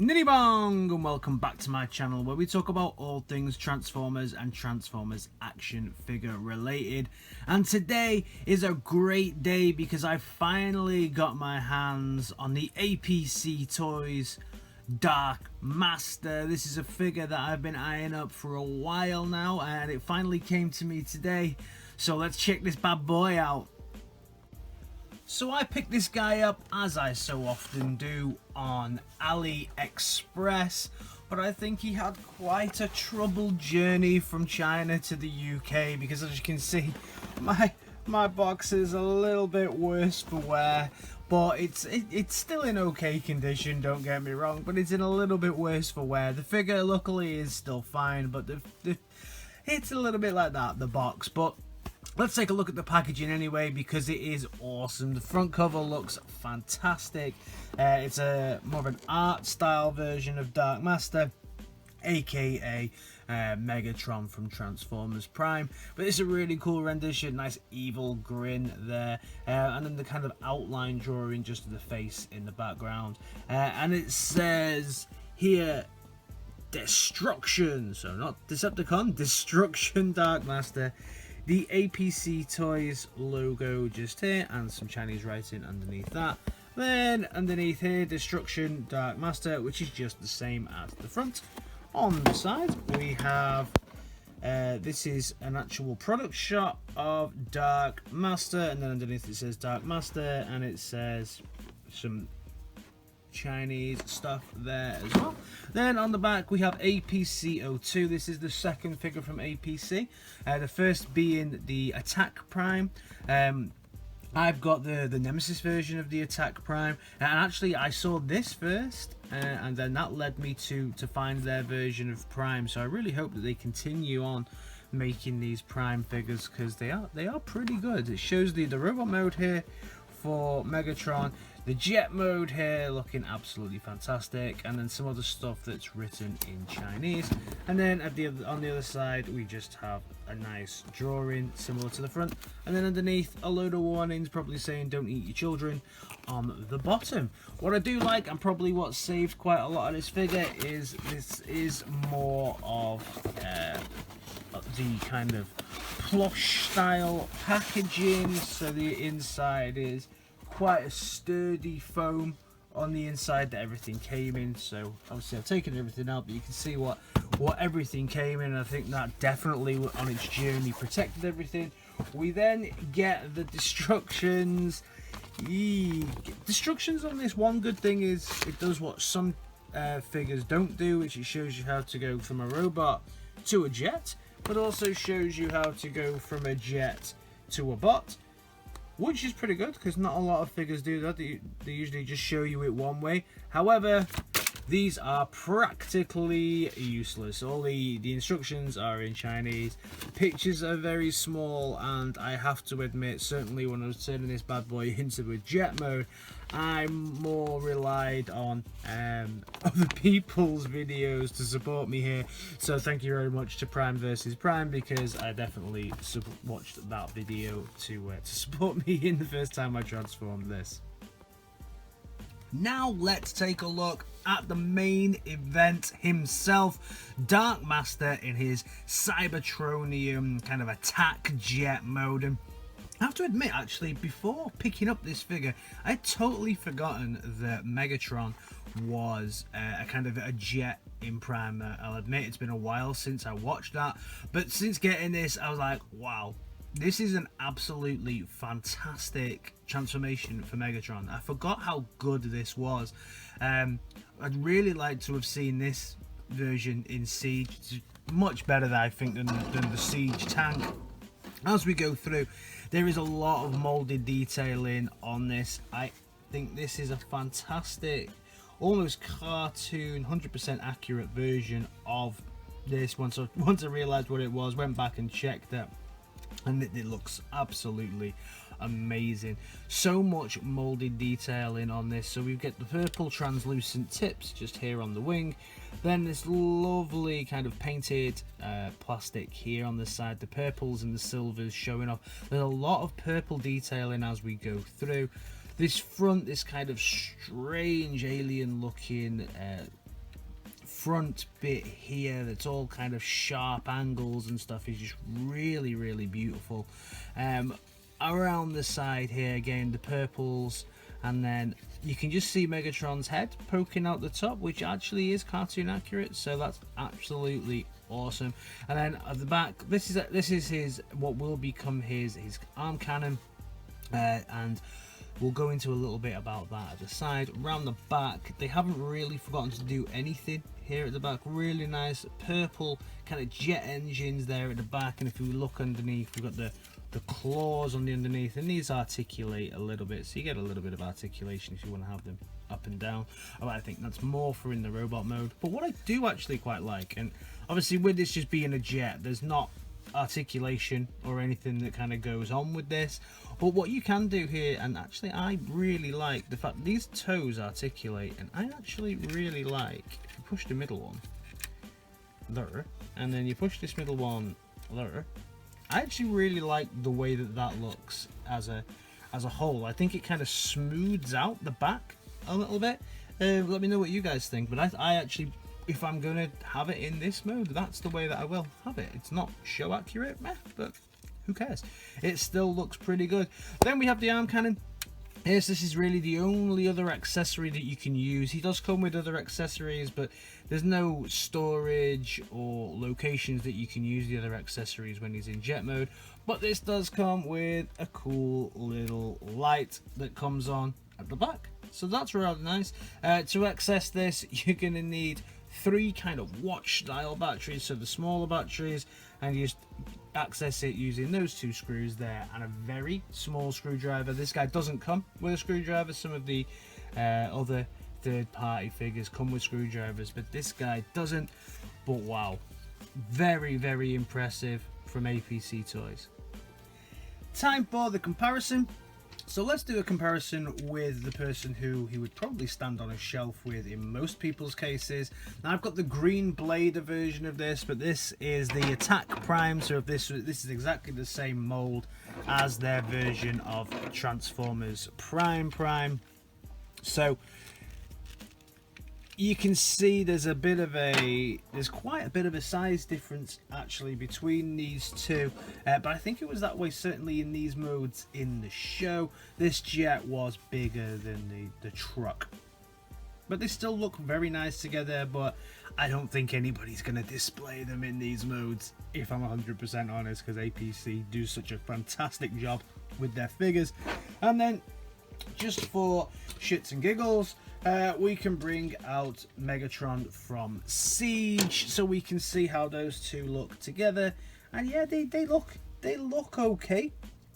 Niddy-bong, and welcome back to my channel where we talk about all things Transformers and Transformers action figure related. And today is a great day because I finally got my hands on the APC Toys Dark Master. This is a figure that I've been eyeing up for a while now and it finally came to me today. So let's check this bad boy out. So I picked this guy up, as I so often do, on AliExpress, but I think he had quite a troubled journey from China to the UK because, as you can see, my box is a little bit worse for wear, but it's still in okay condition, don't get me wrong, but it's in a little bit worse for wear. The figure luckily is still fine, but it's a little bit like that, the box. But let's take a look at the packaging anyway because it is awesome. The front cover looks fantastic. It's more of an art style version of Dark Master, aka Megatron from Transformers Prime. But it's a really cool rendition, nice evil grin there, and then the kind of outline drawing just of the face in the background. And it says here, Destruction, so not Decepticon, Destruction Dark Master. The APC Toys logo just here and some Chinese writing underneath that. Then underneath here, Destruction Dark Master, which is just the same as the front. On the side we have this is an actual product shot of Dark Master, and then underneath it says Dark Master and it says some Chinese stuff there as well. Then on the back we have APC02. This is the second figure from APC, the first being the Attack Prime. I've got the Nemesis version of the Attack Prime, and actually I saw this first, and then that led me to find their version of Prime. So I really hope that they continue on making these Prime figures because they are pretty good. It shows the robot mode here for Megatron, the jet mode here looking absolutely fantastic, and then some other stuff that's written in Chinese. And then on the other side we just have a nice drawing similar to the front, and then underneath a load of warnings probably saying don't eat your children on the bottom. What I do like, and probably what saved quite a lot of this figure, is this is more of the kind of plush style packaging. So the inside is quite a sturdy foam on the inside that everything came in. So obviously I've taken everything out, but you can see what everything came in. I think that definitely on its journey protected everything. We then get the destructions. Destructions on this, one good thing is it does what some figures don't do, which it shows you how to go from a robot to a jet, but also shows you how to go from a jet to a bot, which is pretty good because not a lot of figures do that. They usually just show you it one way. However, these are practically useless. All the instructions are in Chinese. The pictures are very small, and I have to admit, certainly when I was turning this bad boy into a jet mode, I more relied on other people's videos to support me here. So thank you very much to Prime vs Prime, because I definitely watched that video to support me in the first time I transformed this. Now let's take a look at the main event himself, Dark Master in his Cybertronium kind of attack jet mode. And I have to admit, actually, before picking up this figure, I had totally forgotten that Megatron was a kind of a jet in Prime. I'll admit it's been a while since I watched that, but since getting this I was like, wow, this is an absolutely fantastic transformation for Megatron. I forgot how good this was. I'd really like to have seen this version in Siege. It's much better, I think, than the Siege tank. As we go through, there is a lot of molded detailing on this. I think this is a fantastic, almost cartoon, 100% accurate version of this one. So once I realized what it was, went back and checked it, and it looks absolutely amazing. So much molded detailing on this. So we get the purple translucent tips just here on the wing, then this lovely kind of painted plastic here on the side, the purples and the silvers showing off. There's a lot of purple detailing as we go through. This front, this kind of strange alien looking front bit here that's all kind of sharp angles and stuff is just really, really beautiful. Around the side here, again, the purples, and then you can just see Megatron's head poking out the top, which actually is cartoon accurate, so that's absolutely awesome. And then at the back, this is his, what will become his arm cannon, and we'll go into a little bit about that at the side. Around the back, they haven't really forgotten to do anything here at the back. Really nice purple kind of jet engines there at the back, and if you look underneath, we've got the claws on the underneath, and these articulate a little bit, so you get a little bit of articulation if you want to have them up and down. I think that's more for in the robot mode. But what I do actually quite like, and obviously with this just being a jet, there's not articulation or anything that kind of goes on with this, but what you can do here, and actually I really like the fact these toes articulate, and I actually really like, if you push the middle one there, and then you push this middle one there, I actually really like the way that that looks as a whole. I think it kind of smooths out the back a little bit. Let me know what you guys think, but I actually, if I'm gonna have it in this mode, that's the way that I will have it. It's not show accurate, meh, but who cares? It still looks pretty good. Then we have the arm cannon. Yes, this is really the only other accessory that you can use. He does come with other accessories, but there's no storage or locations that you can use the other accessories when he's in jet mode. But this does come with a cool little light that comes on at the back, so that's rather nice. To access this, you're going to need 3 kind of watch style batteries, so the smaller batteries, and you just access it using those 2 screws there and a very small screwdriver. This guy doesn't come with a screwdriver. Some of the other third-party figures come with screwdrivers, but this guy doesn't. But wow, very, very impressive from APC Toys. Time for the comparison. So let's do a comparison with the person who he would probably stand on a shelf with in most people's cases. Now I've got the green Blader version of this, but this is the Attack Prime, so if this is exactly the same mold as their version of Transformers Prime. So you can see there's quite a bit of a size difference actually between these two, but I think it was that way certainly in these modes in the show. This jet was bigger than the truck, but they still look very nice together. But I don't think anybody's going to display them in these modes, if I'm 100% honest, because APC do such a fantastic job with their figures. And then just for shits and giggles, we can bring out Megatron from Siege, so we can see how those two look together. And yeah, they look okay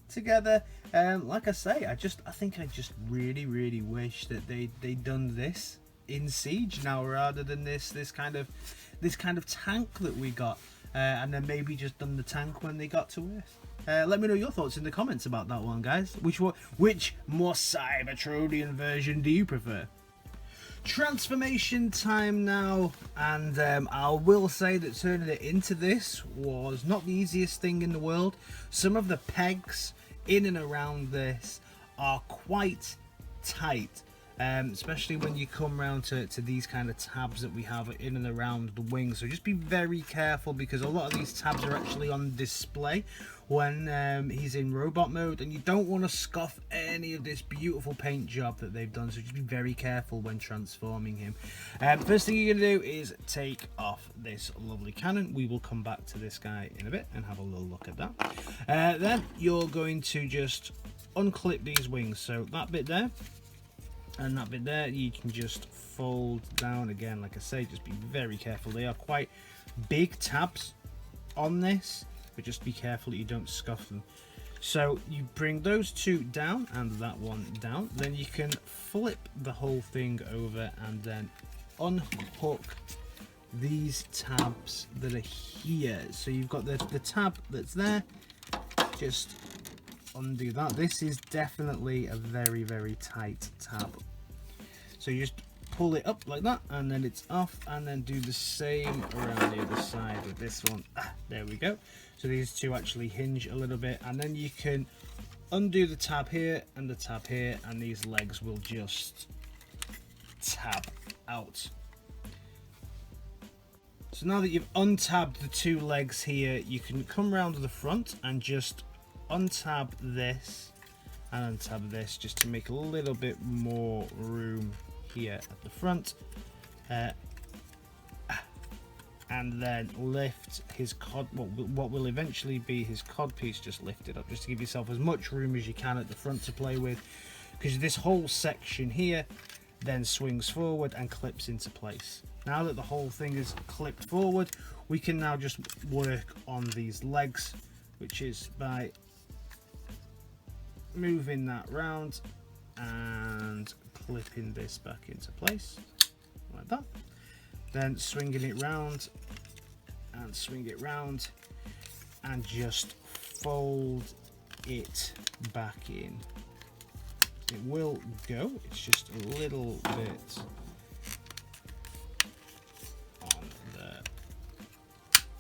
together. Like I say, I think I just really wish that they'd done this in Siege now, rather than this kind of tank that we got, and then maybe just done the tank when they got to Earth. Let me know your thoughts in the comments about that one, guys. Which more Cybertronian version do you prefer? Transformation time now, and I will say that turning it into this was not the easiest thing in the world. Some of the pegs in and around this are quite tight, especially when you come around to these kind of tabs that we have in and around the wings. So just be very careful, because a lot of these tabs are actually on display when he's in robot mode, and you don't want to scuff any of this beautiful paint job that they've done, so just be very careful when transforming him. First thing you're going to do is take off this lovely cannon. We will come back to this guy in a bit and have a little look at that. Then you're going to just unclip these wings, so that bit there and that bit there, you can just fold down. Again, like I say, just be very careful. They are quite big tabs on this, but just be careful that you don't scuff them. So you bring those two down and that one down, then you can flip the whole thing over and then unhook these tabs that are here. So you've got the tab that's there, just undo that. This is definitely a very tight tab, so you just pull it up like that and then it's off, and then do the same around the other side with this one. There we go. So these two actually hinge a little bit, and then you can undo the tab here and the tab here, and these legs will just tab out. So now that you've untabbed the two legs here, you can come around to the front and just untab this and untab this, just to make a little bit more room here at the front. And then lift his cod, what will eventually be his cod piece, just lift it up, just to give yourself as much room as you can at the front to play with, because this whole section here then swings forward and clips into place. Now that the whole thing is clipped forward, we can now just work on these legs, which is by moving that round and clipping this back into place like that. Then swinging it round and swing it round and just fold it back in. It will go, it's just a little bit on there.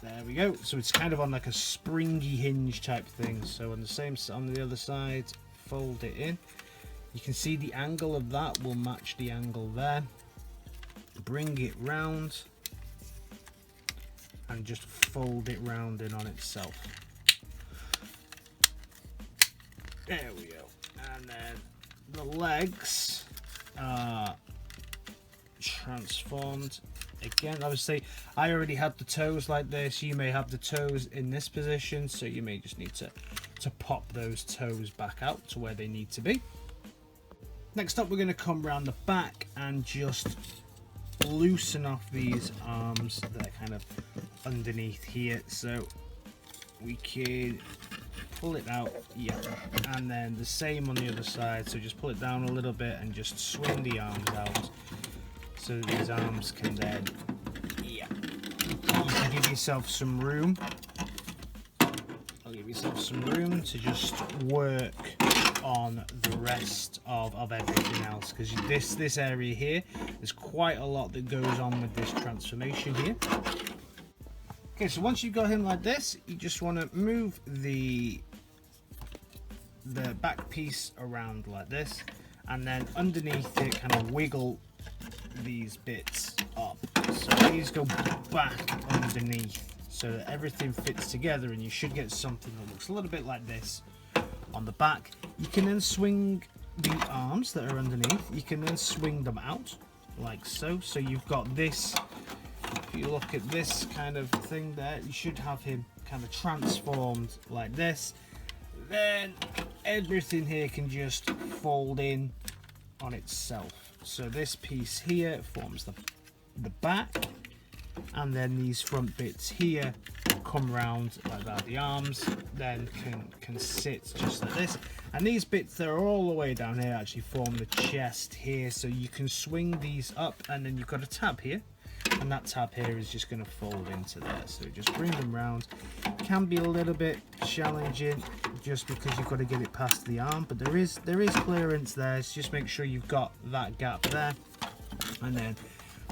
There we go. So it's kind of on like a springy hinge type thing. So on the same, on the other side, fold it in. You can see the angle of that will match the angle there. Bring it round and just fold it round in on itself. There we go. And then the legs are transformed again. Obviously I already had the toes like this. You may have the toes in this position, so you may just need to pop those toes back out to where they need to be. Next up, we're going to come around the back and just loosen off these arms that are kind of underneath here, so we can pull it out, yeah, and then the same on the other side. So just pull it down a little bit and just swing the arms out, so that these arms can then, yeah, you can give yourself some room. I'll give yourself some room to just work on the rest of everything else, because this area here, there's quite a lot that goes on with this transformation here. Okay, so once you've got him like this, you just want to move the back piece around like this, and then underneath it kind of wiggle these bits up, so these go back underneath so that everything fits together, and you should get something that looks a little bit like this on the back. You can then swing the arms that are underneath, you can then swing them out like so. So you've got this, if you look at this kind of thing there, you should have him kind of transformed like this. Then everything here can just fold in on itself. So this piece here forms the back, and then these front bits here come round like that. The arms then can sit just like this, and these bits that are all the way down here actually form the chest here. So you can swing these up, and then you've got a tab here, and that tab here is just going to fold into there. So just bring them round. Can be a little bit challenging just because you've got to get it past the arm, but there is clearance there. So just make sure you've got that gap there, and then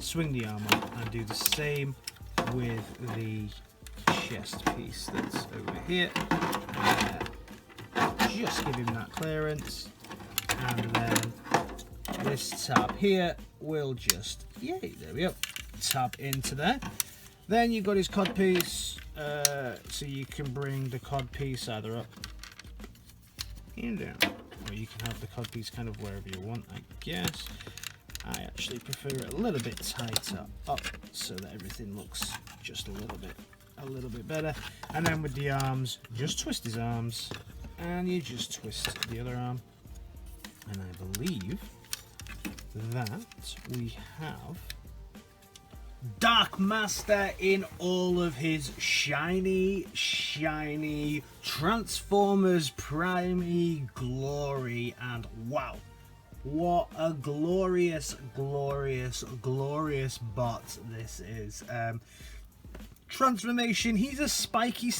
swing the arm up and do the same with the chest piece that's over here. Just give him that clearance, and then this tab here will just, yay, there we go, tab into there. Then you've got his cod piece, so you can bring the cod piece either up and down, or you can have the cod piece kind of wherever you want, I guess. I actually prefer it a little bit tighter up, so that everything looks just a little bit better. And then with the arms, just twist his arms, and you just twist the other arm, and I believe that we have Dark Master in all of his shiny Transformers Prime glory. And wow, what a glorious bot this is. Transformation, he's a spiky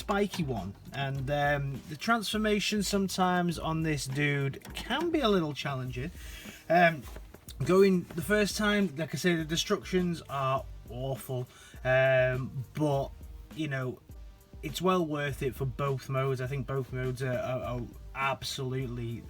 one, and the transformation sometimes on this dude can be a little challenging. Going the first time, like I say, the destructions are awful, but you know, it's well worth it for both modes. I think both modes are absolutely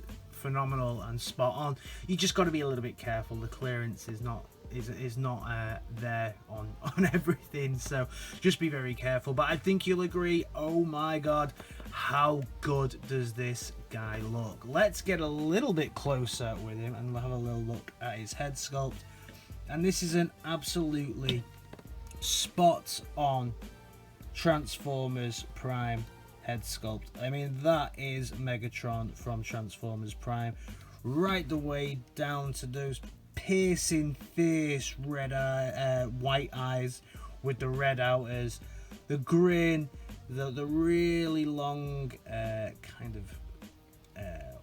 phenomenal and spot on. You just got to be a little bit careful. The clearance is not is not there on everything, so just be very careful. But I think you'll agree, oh my god, how good does this guy look. Let's get a little bit closer with him and have a little look at his head sculpt. And this is an absolutely spot on Transformers Prime head sculpt. I mean, that is Megatron from Transformers Prime, right the way down to those piercing, fierce red white eyes with the red outers, the grin, the really long kind of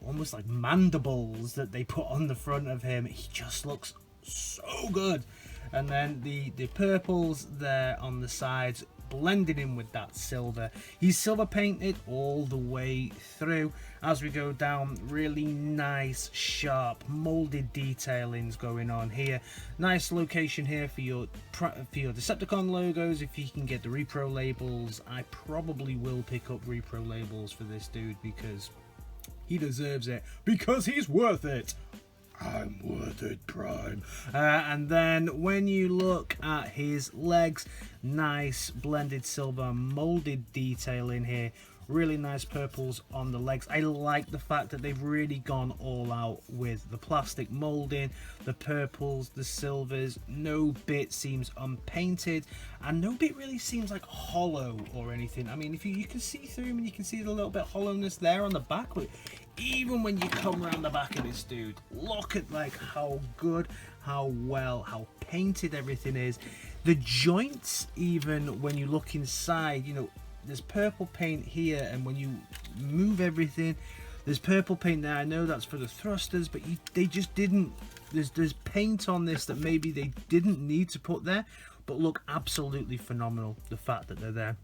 almost like mandibles that they put on the front of him. He just looks so good. And then the purples there on the sides blended in with that silver. He's silver painted all the way through. As we go down, really nice sharp molded detailings going on here. Nice location here for your Decepticon logos. If you can get the repro labels, I probably will pick up repro labels for this dude because he deserves it, because he's worth it. I'm worth it, Prime. And then when you look at his legs, nice blended silver molded detail in here. Really nice purples on the legs. I like the fact that they've really gone all out with the plastic molding, the purples, the silvers. No bit seems unpainted, and no bit really seems like hollow or anything. I mean, if you can see through him and you can see the little bit of hollowness there on the back, but even when you come around the back of this dude, look at like how good, how well, how painted everything is. The joints, even when you look inside, you know, there's purple paint here, and when you move everything, there's purple paint there. I know that's for the thrusters, but they just didn't. There's paint on this that maybe they didn't need to put there, but look absolutely phenomenal. The fact that they're there.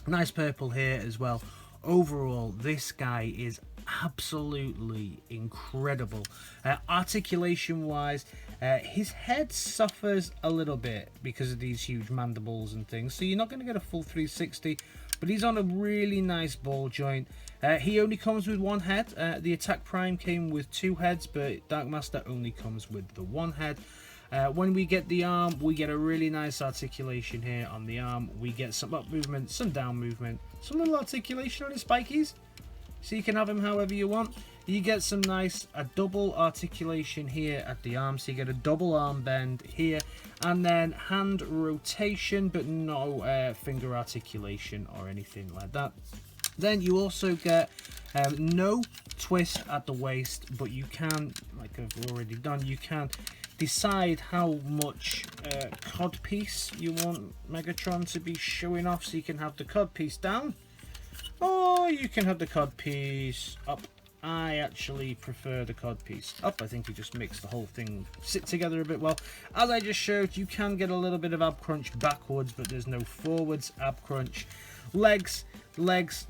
Nice purple here as well. Overall, this guy is absolutely incredible. Articulation wise, his head suffers a little bit because of these huge mandibles and things, so you're not going to get a full 360, but he's on a really nice ball joint. He only comes with one head. The Attack Prime came with two heads, but Dark Master only comes with the one head. When we get the arm, we get a really nice articulation here on the arm. We get some up movement, some down movement, some little articulation on his spikies, so you can have him however you want. You get some nice double articulation here at the arm, so you get a double arm bend here, and then hand rotation, but no finger articulation or anything like that. Then you also get no twist at the waist, but you can, like I've already done, you can decide how much codpiece you want Megatron to be showing off, so you can have the codpiece down, or you can have the codpiece up. I actually prefer the codpiece up. I think it just makes the whole thing sit together a bit well. As I just showed, you can get a little bit of ab crunch backwards, but there's no forwards ab crunch. Legs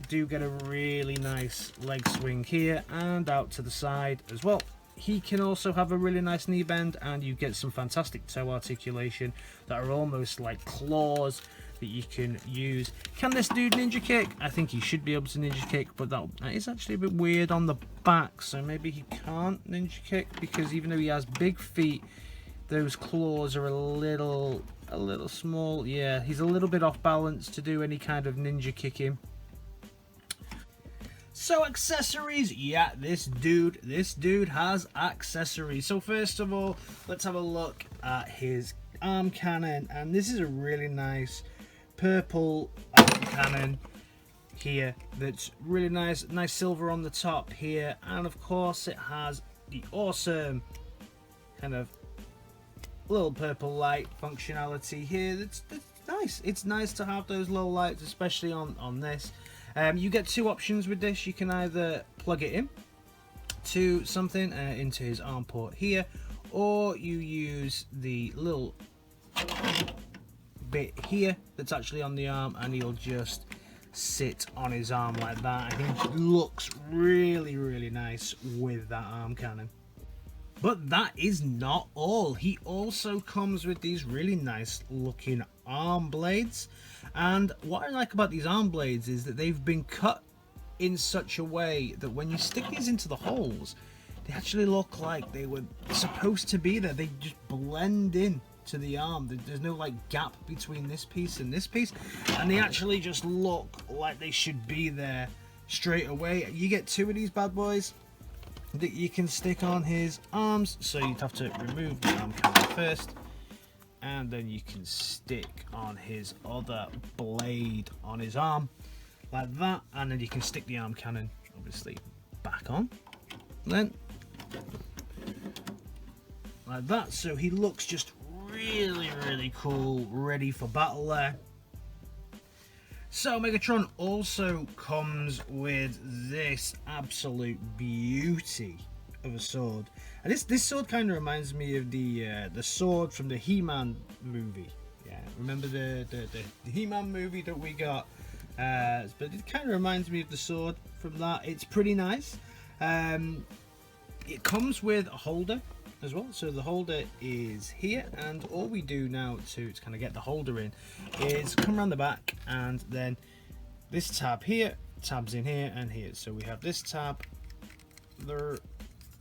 do get a really nice leg swing here and out to the side as well. He can also have a really nice knee bend, and you get some fantastic toe articulation that are almost like claws that you can use. Can this dude ninja kick? I think he should be able to ninja kick, but that is actually a bit weird on the back, so maybe he can't ninja kick, because even though he has big feet, those claws are a little small. Yeah, he's a little bit off balance to do any kind of ninja kicking. So accessories, yeah, this dude has accessories. So first of all, let's have a look at his arm cannon, and this is a really nice purple arm cannon here that's really nice silver on the top here, and of course it has the awesome kind of little purple light functionality here. That's nice. It's nice to have those little lights, especially on this. You get two options with this. You can either plug it in to something, into his arm port here, or you use the little bit here that's actually on the arm, and he'll just sit on his arm like that, and he looks really nice with that arm cannon. But that is not all. He also comes with these really nice looking arm blades, and what I like about these arm blades is that they've been cut in such a way that when you stick these into the holes, they actually look like they were supposed to be there. They just blend in to the arm. There's no like gap between this piece and this piece, and they actually just look like they should be there straight away. You get 2 of these bad boys that you can stick on his arms, so you'd have to remove the arm cannon first, and then you can stick on his other blade on his arm like that, and then you can stick the arm cannon obviously back on then like that. So he looks just really cool, ready for battle there. So Megatron also comes with this absolute beauty of a sword, and this sword kind of reminds me of the sword from the He-Man movie. Yeah, remember the He-Man movie that we got? But it kind of reminds me of the sword from that. It's pretty nice. It comes with a holder as well, so the holder is here, and all we do now to kind of get the holder in is come around the back, and then this tab here tabs in here and here. So we have this tab there.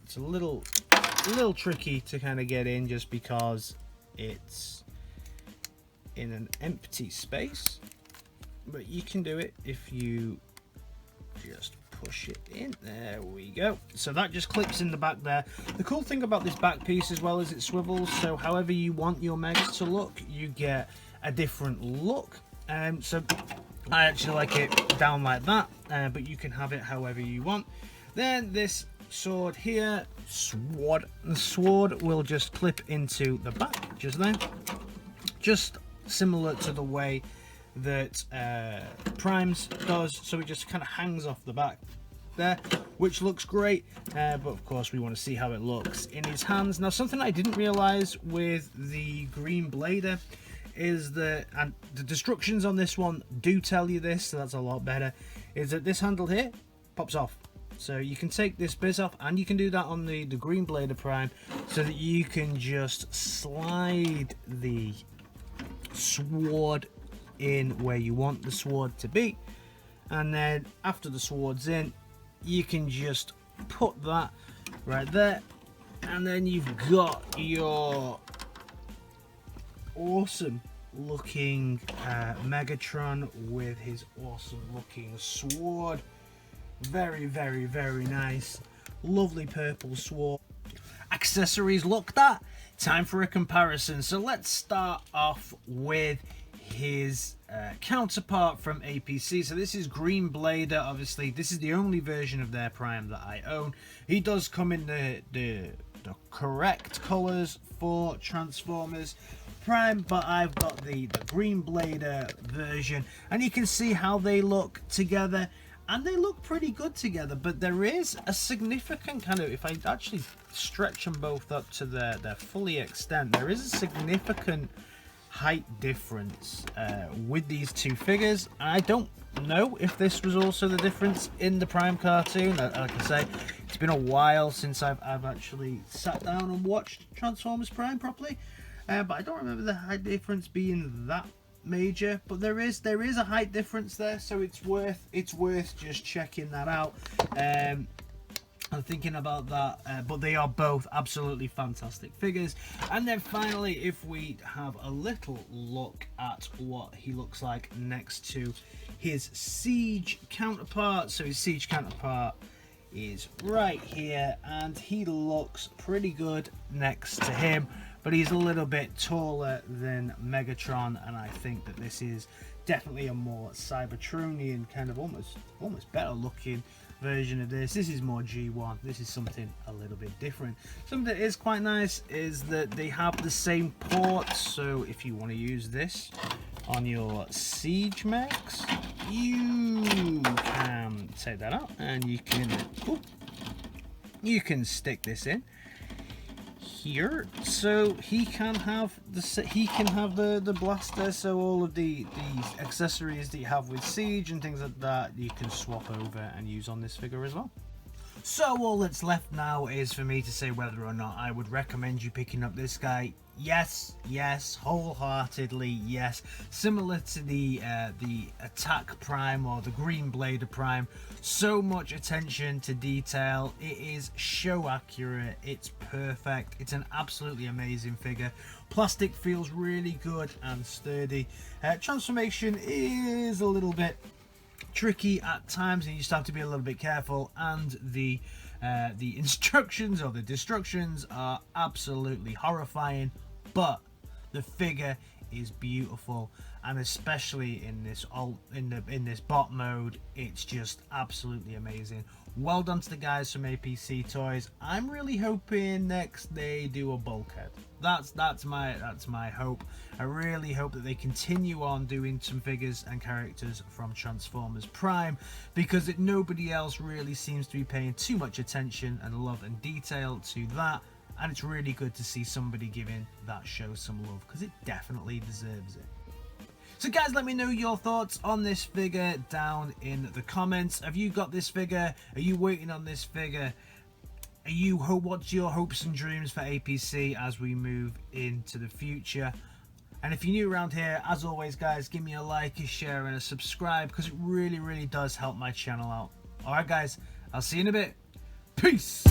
It's a little tricky to kind of get in just because it's in an empty space, but you can do it if you just push it in. There we go. So that just clips in the back there. The cool thing about this back piece as well is it swivels, so however you want your Megas to look, you get a different look. So I actually like it down like that, but you can have it however you want. Then this sword here, the sword will just clip into the back just then, just similar to the way that Prime's does. So it just kind of hangs off the back there, which looks great, but of course we want to see how it looks in his hands. Now, something I didn't realize with the Green Blader is that, and the destructions on this one do tell you this, so that's a lot better, is that this handle here pops off. So you can take this bit off, and you can do that on the Green Blader Prime, so that you can just slide the sword in where you want the sword to be, and then after the sword's in, you can just put that right there, and then you've got your awesome looking Megatron with his awesome looking sword. Very nice, lovely purple sword. Accessories looked at, time for a comparison. So let's start off with his counterpart from APC. So this is Green Blader. Obviously this is the only version of their Prime that I own. He does come in the correct colors for Transformers Prime, but I've got the Green Blader version, and you can see how they look together, and they look pretty good together. But there is a significant kind of, if I actually stretch them both up to their fully extent, there is a significant height difference with these two figures. I don't know if this was also the difference in the Prime cartoon. Like I say, it's been a while since I've actually sat down and watched Transformers Prime properly, but I don't remember the height difference being that major. But there is a height difference there, so it's worth just checking that out. I'm thinking about that, but they are both absolutely fantastic figures. And then finally, if we have a little look at what he looks like next to his Siege counterpart. So his Siege counterpart is right here, and he looks pretty good next to him, but he's a little bit taller than Megatron, and I think that this is definitely a more Cybertronian, kind of almost better looking version of this. This is more G1. This is something a little bit different. Something that is quite nice is that they have the same ports, so if you want to use this on your Siege mechs, you can take that out, and you can stick this in here, so he can have the blaster. So all of these accessories that you have with Siege and things like that, you can swap over and use on this figure as well. So all that's left now is for me to say whether or not I would recommend you picking up this guy. Yes, yes, wholeheartedly, yes. Similar to the Attack Prime or the Green Blader Prime, so much attention to detail. It is show accurate. It's perfect. It's an absolutely amazing figure. Plastic feels really good and sturdy. Transformation is a little bit tricky at times, and you just have to be a little bit careful, and the instructions or the destructions are absolutely horrifying, but the figure is beautiful, and especially in this bot mode, it's just absolutely amazing. Well done to the guys from APC Toys. I'm really hoping next they do a bulkhead. That's my hope. I really hope that they continue on doing some figures and characters from Transformers Prime, because nobody else really seems to be paying too much attention and love and detail to that, and it's really good to see somebody giving that show some love, because it definitely deserves it. So guys, let me know your thoughts on this figure down in the comments. Have you got this figure? Are you waiting on this figure? What's your hopes and dreams for APC as we move into the future? And if you're new around here, as always guys, give me a like, a share and a subscribe, because it really does help my channel out. Alright guys, I'll see you in a bit. Peace!